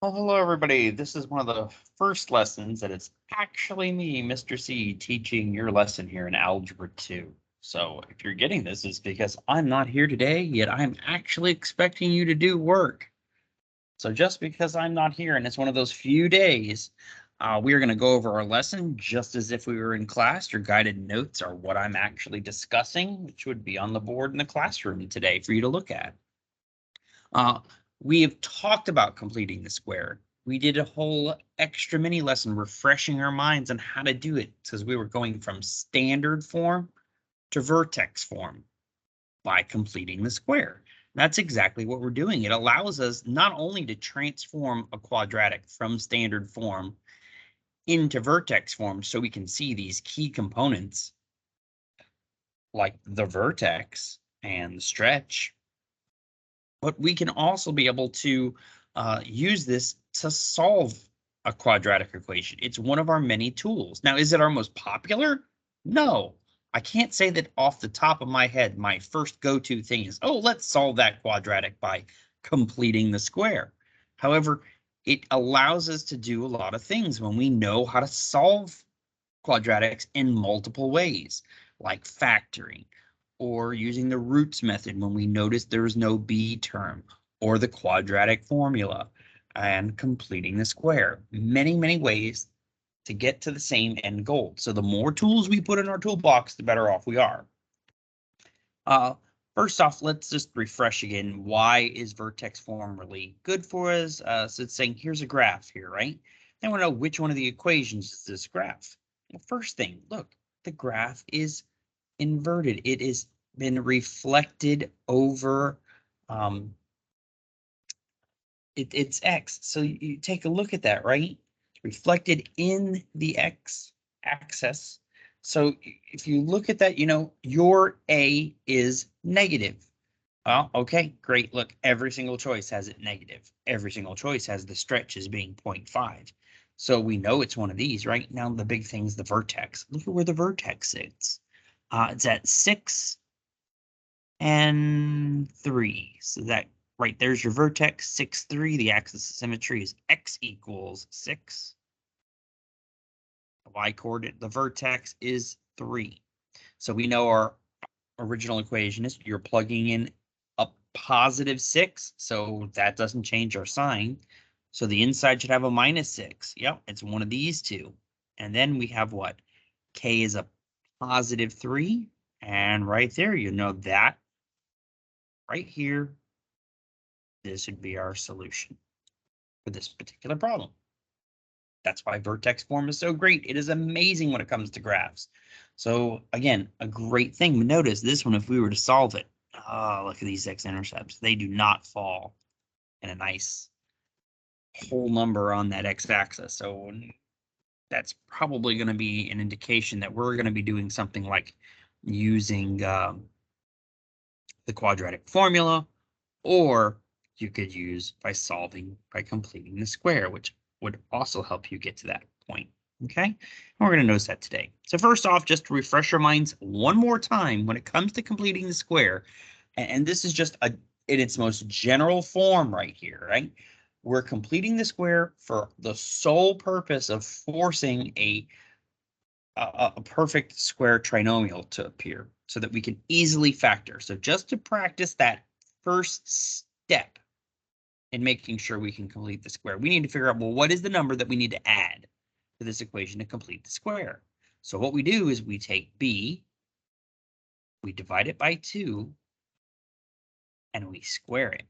Well, hello everybody. This is one of the first lessons that it's actually me, Mr. C, teaching your lesson here in Algebra 2. So if you're getting this, it's because I'm not here today, yet I'm actually expecting you to do work. So just because I'm not here and it's one of those few days, we are going to go over our lesson just as if we were in class. Your guided notes are what I'm actually discussing, which would be on the board in the classroom today for you to look at. Uh, we have talked about completing the square. We did a whole extra mini lesson refreshing our minds on how to do it because we were going from standard form to vertex form by completing the square. That's exactly what we're doing. It allows us not only to transform a quadratic from standard form into vertex form so we can see these key components like the vertex and the stretch, but we can also be able to use this to solve a quadratic equation. It's one of our many tools. Now, is it our most popular? No. I can't say that off the top of my head, my first go-to thing is, oh, let's solve that quadratic by completing the square. However, it allows us to do a lot of things when we know how to solve quadratics in multiple ways, like factoring, or using the roots method when we notice there is no b term, or the quadratic formula, and completing the square. Many, many ways to get to the same end goal. So the more tools we put in our toolbox, the better off we are. First off, let's just refresh again. Why is vertex form really good for us? So it's saying here's a graph here, right? Then we know which one of the equations is this graph. Well, first thing, look, the graph is inverted. It has been reflected over it's x. So you take a look at that, right? It's reflected in the x axis. So if you look at that, you know, your A is negative. Oh, okay, great. Look, every single choice has it negative. Every single choice has the stretch as being 0.5. So we know it's one of these, right? Now the big thing is the vertex. Look at where the vertex is. It's at 6 and 3. So that right there's your vertex, 6, 3. The axis of symmetry is x equals 6. The y-coordinate, the vertex is 3. So we know our original equation is you're plugging in a positive 6, so that doesn't change our sign. So the inside should have a -6. Yep, it's one of these two. And then we have what? K is a positive 3. And right there, you know that right here, this would be our solution for this particular problem. That's why vertex form is so great. It is amazing when it comes to graphs. So again, a great thing. But notice this one, if we were to solve it, oh, look at these x-intercepts. They do not fall in a nice whole number on that x-axis. So that's probably going to be an indication that we're going to be doing something like using the quadratic formula, or you could use by completing the square, which would also help you get to that point. Okay, and we're going to notice that today. So first off, just to refresh our minds one more time, when it comes to completing the square, and this is just in its most general form right here, right? We're completing the square for the sole purpose of forcing a perfect square trinomial to appear so that we can easily factor. So just to practice that first step in making sure we can complete the square, we need to figure out, well, what is the number that we need to add to this equation to complete the square? So what we do is we take b, we divide it by 2, and we square it.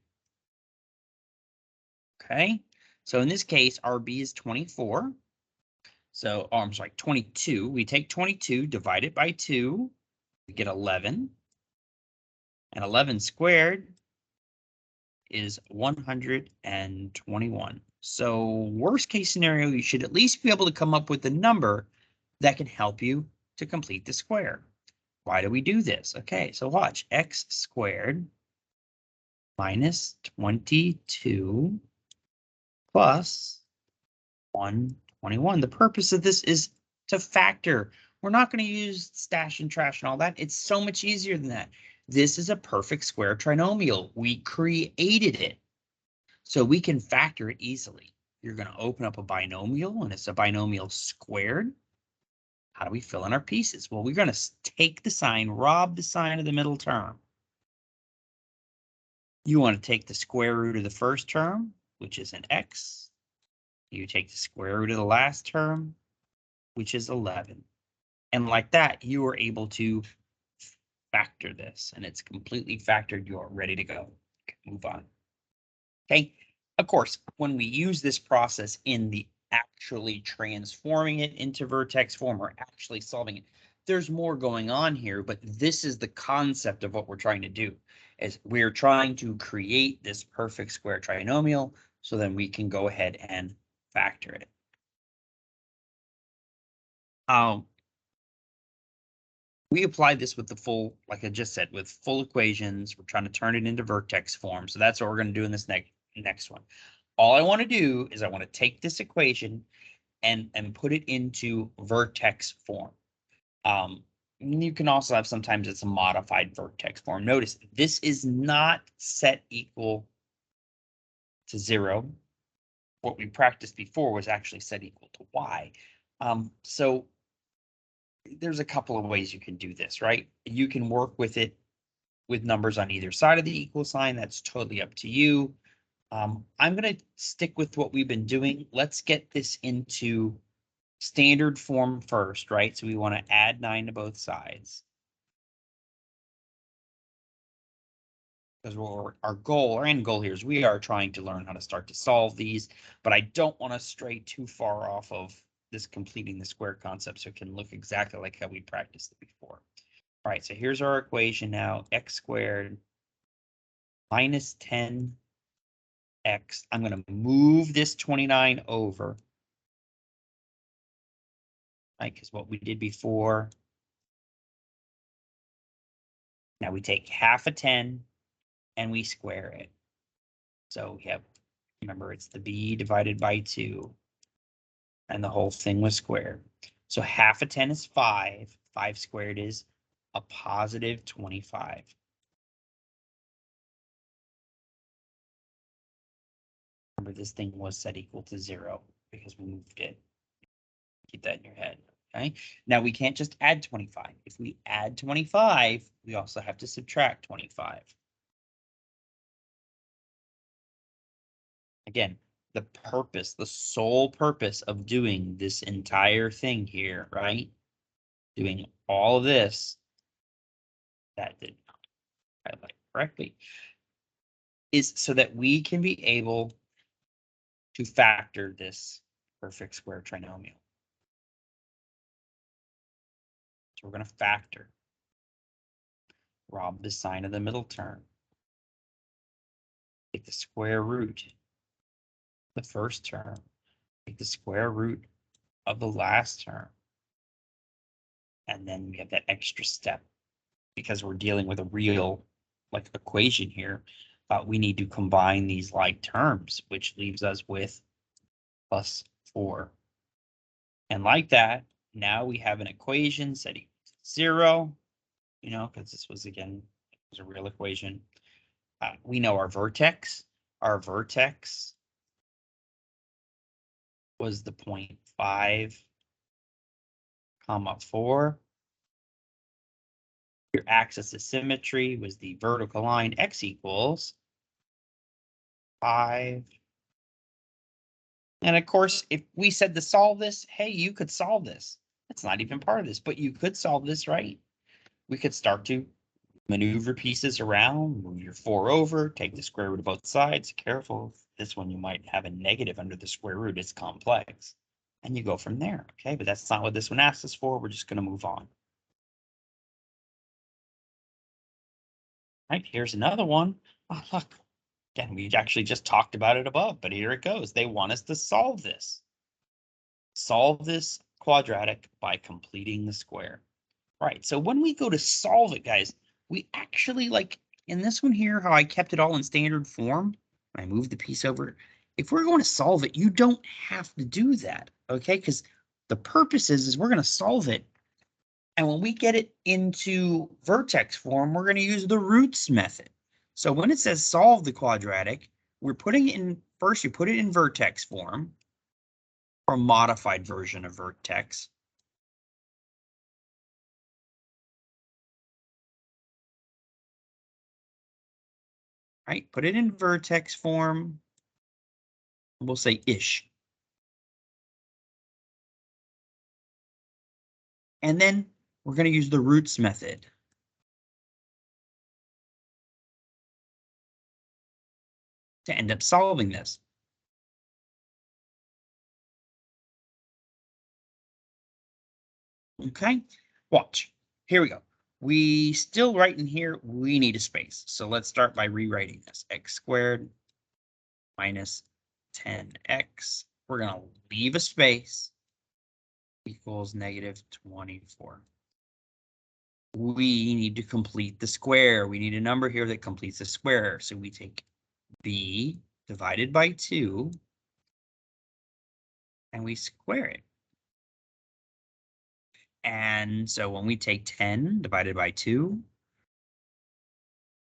Okay, so in this case, our b is 24. So, oh, I'm sorry, 22. We take 22, divide it by 2, we get 11. And 11 squared is 121. So worst case scenario, you should at least be able to come up with a number that can help you to complete the square. Why do we do this? Okay, so watch, x squared minus 22 plus 121. The purpose of this is to factor. We're not going to use stash and trash and all that. It's so much easier than that. This is a perfect square trinomial. We created it, so we can factor it easily. you're going to open up a binomial, and it's a binomial squared. How do we fill in our pieces? Well, we're going to take the sign, rob the sign of the middle term. You want to take the square root of the first term, which is an x. You take the square root of the last term, which is 11. And like that, you are able to factor this, and it's completely factored. You're ready to go. Okay, move on. Okay. Of course, when we use this process in the actually transforming it into vertex form or actually solving it, there's more going on here, but this is the concept of what we're trying to do, is we're trying to create this perfect square trinomial so then we can go ahead and factor it. We applied this with the full, like I just said, with full equations. We're trying to turn it into vertex form. So that's what we're going to do in this next one. All I want to do is I want to take this equation and put it into vertex form. You can also have sometimes it's a modified vertex form. Notice this is not set equal to 0. What we practiced before was actually set equal to y. So there's a couple of ways you can do this, right? You can work with it with numbers on either side of the equal sign. That's totally up to you. I'm going to stick with what we've been doing. Let's get this into standard form first, right? So we want to add 9 to both sides. Because our end goal here is we are trying to learn how to start to solve these, but I don't want to stray too far off of this completing the square concept so it can look exactly like how we practiced it before. All right, so here's our equation now, x squared minus 10x. I'm going to move this 29 over, right? Because what we did before. Now we take half a 10 and we square it. So we have, remember, it's the b divided by 2. And the whole thing was squared. So half a 10 is 5. 5 squared is a positive 25. Remember, this thing was set equal to 0 because we moved it. Keep that in your head. Okay. Now we can't just add 25. If we add 25, we also have to subtract 25. Again, the purpose, the sole purpose of doing this entire thing here, right? Doing all of this, that did not highlight correctly, is so that we can be able to factor this perfect square trinomial. So we're going to factor. Rob the sign of the middle term. Take the square root of the first term. Take the square root of the last term. And then we have that extra step because we're dealing with a real equation here. We need to combine these like terms, which leaves us with plus 4. And like that, now we have an equation set equal to 0, because this was, again, it was a real equation. We know our vertex. Our vertex was the point 5, 4. Your axis of symmetry was the vertical line x equals 5. And of course, if we said to solve this, hey, you could solve this. It's not even part of this, but you could solve this, right? We could start to maneuver pieces around, move your 4 over, take the square root of both sides. Careful, this one you might have a negative under the square root. It's complex. And you go from there, okay? But that's not what this one asks us for. We're just going to move on. Right, here's another one. Oh, look. Again, we actually just talked about it above, but here it goes. They want us to solve this. Solve this quadratic by completing the square. Right, so when we go to solve it, guys, we actually, like in this one here, how I kept it all in standard form, I moved the piece over. If we're going to solve it, you don't have to do that, okay? Because the purpose is we're going to solve it. And when we get it into vertex form, we're going to use the roots method. So when it says solve the quadratic, we're putting it in, first you put it in vertex form, or a modified version of vertex. Right, put it in vertex form. We'll say ish. And then we're going to use the roots method. To end up solving this. Okay, watch. Here we go. We still right in here, we need a space. So let's start by rewriting this. X squared minus 10x. We're going to leave a space equals negative 24. We need to complete the square. We need a number here that completes the square. So we take b divided by 2 and we square it. And so when we take 10 divided by 2,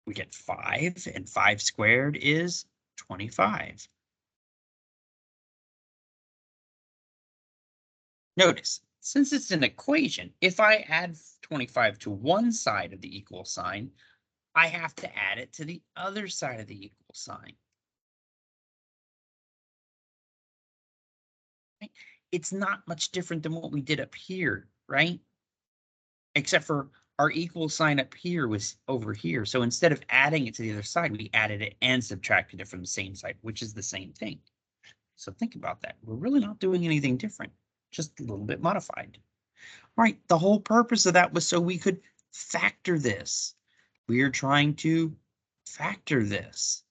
we get 5, and 5 squared is 25. Notice, since it's an equation, if I add 25 to one side of the equal sign, I have to add it to the other side of the equal sign. Right? It's not much different than what we did up here, right? Except for our equal sign up here was over here. So instead of adding it to the other side, we added it and subtracted it from the same side, which is the same thing. So think about that. We're really not doing anything different, just a little bit modified. All right, the whole purpose of that was so we could factor this. We are trying to factor this.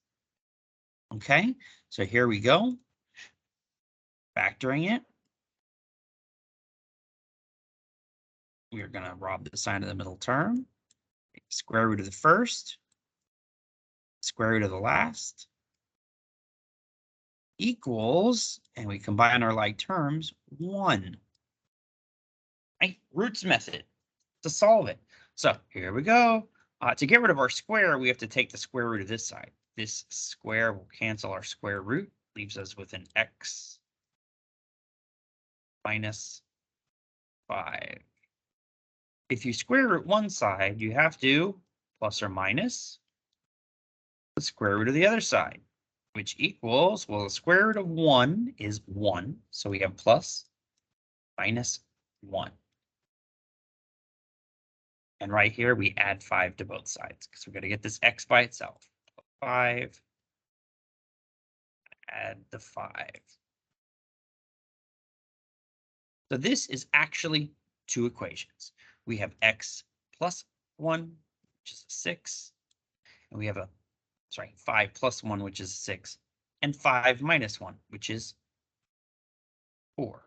Okay, so here we go. Factoring it. We are going to rob the sign of the middle term. Square root of the first. Square root of the last. Equals, and we combine our like terms, 1. Right? Roots method to solve it. So here we go. To get rid of our square, we have to take the square root of this side. This square will cancel our square root, leaves us with an x minus 5. If you square root one side, you have to plus or minus the square root of the other side, which equals, well, the square root of 1 is 1. So we have plus minus 1. And right here, we add 5 to both sides because we're going to get this x by itself. 5, add the 5. So this is actually 2 equations. We have x plus 1, which is 6. And we have 5 plus 1, which is 6. And 5 minus 1, which is 4.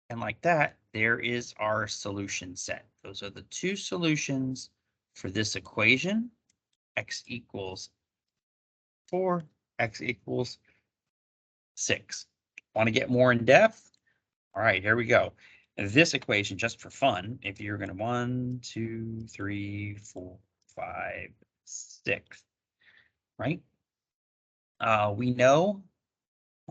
And like that, there is our solution set. Those are the 2 solutions for this equation. X equals 4, x equals 6. Want to get more in depth? All right, here we go. This equation, just for fun, if you're going to 1, 2, 3, 4, 5, 6, right? We know,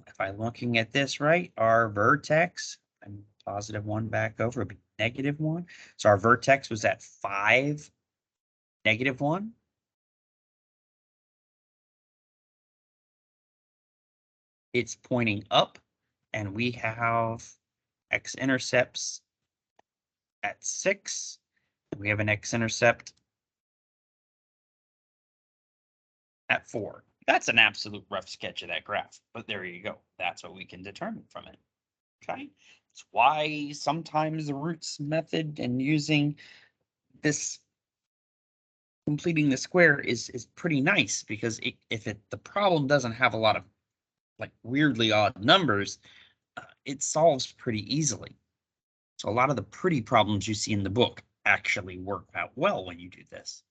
if I'm looking at this right, our vertex, I'm positive 1 back over, it'd be negative 1. So our vertex was at 5, negative 1. It's pointing up, and we have x-intercepts at 6. We have an x-intercept at 4. That's an absolute rough sketch of that graph, but there you go. That's what we can determine from it. Okay, that's why sometimes the roots method and using this completing the square is pretty nice, because if the problem doesn't have a lot of like weirdly odd numbers, it solves pretty easily. So a lot of the pretty problems you see in the book actually work out well when you do this.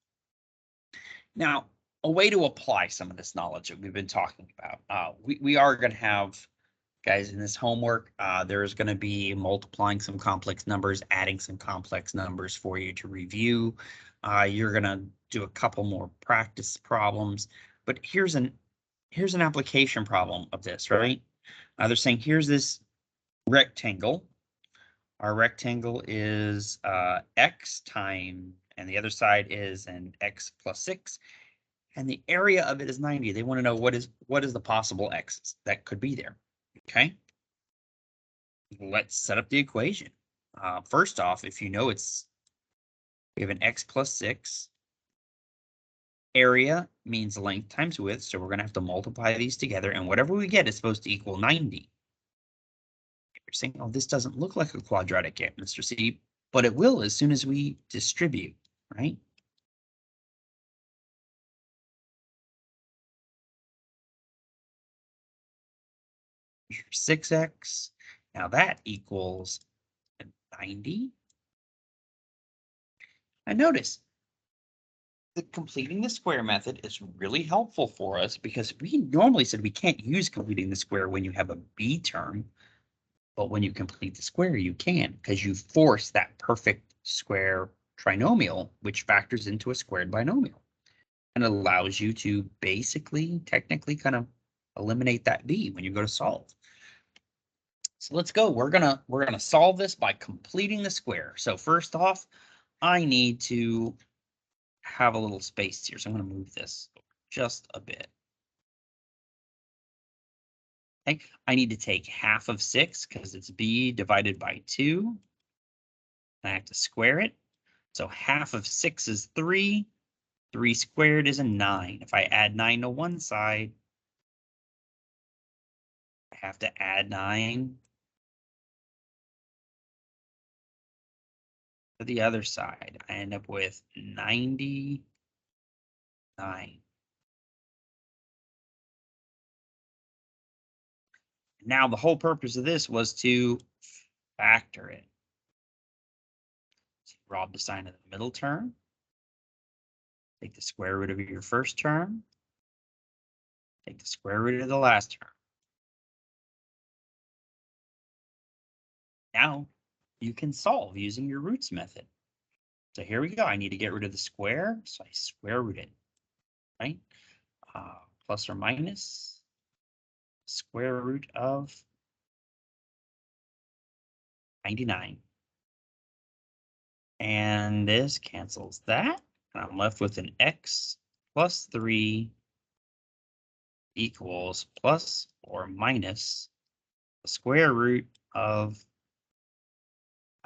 Now, a way to apply some of this knowledge that we've been talking about. We are going to have, guys, in this homework, there's going to be multiplying some complex numbers, adding some complex numbers for you to review. You're going to do a couple more practice problems, but here's an here's an application problem of this, right? They're saying here's this rectangle. Our rectangle is x time, and the other side is an x plus 6, and the area of it is 90. They want to know what is the possible x's that could be there. Okay, let's set up the equation. First off, if you know we have an x plus 6. Area means length times width, so we're going to have to multiply these together, and whatever we get is supposed to equal 90. You're saying, oh, this doesn't look like a quadratic yet, Mr. C, but it will as soon as we distribute, right? Here's 6x. Now that equals 90. And notice, completing the square method is really helpful for us because we normally said we can't use completing the square when you have a b term, but when you complete the square, you can because you force that perfect square trinomial, which factors into a squared binomial and allows you to basically, technically kind of eliminate that b when you go to solve. So let's go. We're gonna solve this by completing the square. So first off, I need to have a little space here. So I'm going to move this just a bit. Okay, I need to take half of 6 because it's b divided by 2. I have to square it. So half of 6 is 3. 3 squared is a 9. If I add 9 to one side, I have to add 9 to the other side. I end up with 99. Now the whole purpose of this was to factor it. So rob the sign of the middle term. Take the square root of your first term. Take the square root of the last term. Now you can solve using your roots method. So here we go. I need to get rid of the square, so I square root it, right? Plus or minus square root of 99. And this cancels that. And I'm left with an x plus 3 equals plus or minus the square root of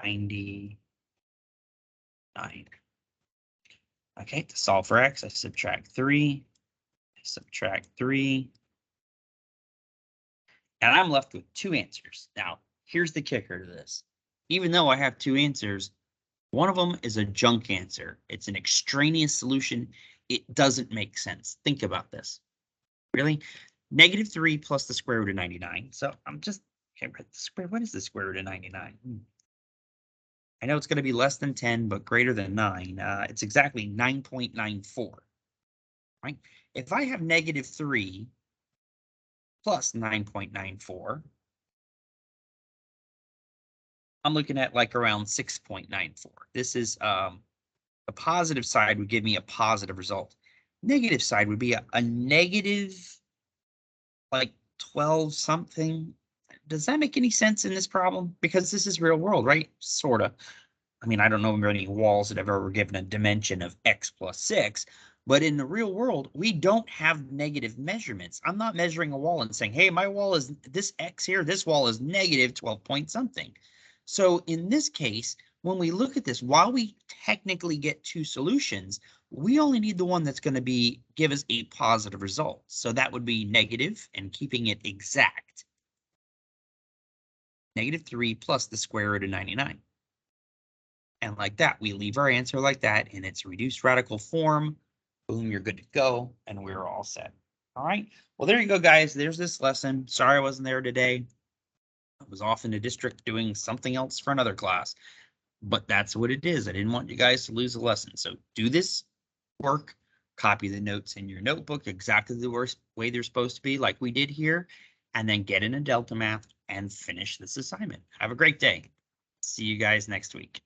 99. Okay, to solve for x, I subtract 3, and I'm left with 2 answers. Now, here's the kicker to this. Even though I have 2 answers, one of them is a junk answer. It's an extraneous solution. It doesn't make sense. Think about this. Really? -3 plus the square root of 99. So I'm just, okay, the square, what is the square root of 99? I know it's going to be less than 10, but greater than 9. It's exactly 9.94. Right? If I have -3 plus 9.94, I'm looking at like around 6.94. This is the positive side would give me a positive result. Negative side would be a negative like 12 something. Does that make any sense in this problem? Because this is real world, right? Sort of. I mean, I don't know of any walls that have ever given a dimension of x plus 6, but in the real world, we don't have negative measurements. I'm not measuring a wall and saying, hey, my wall is this x here, this wall is negative 12 point something. So in this case, when we look at this, while we technically get 2 solutions, we only need the one that's going to give us a positive result. So that would be negative, and keeping it exact. -3 plus the square root of 99. And like that, we leave our answer like that in its reduced radical form. Boom, you're good to go, and we're all set. All right. Well, there you go, guys. There's this lesson. Sorry I wasn't there today. I was off in the district doing something else for another class, but that's what it is. I didn't want you guys to lose the lesson. So do this work, copy the notes in your notebook exactly the worst way they're supposed to be, like we did here, and then get in a Delta Math and finish this assignment. Have a great day. See you guys next week.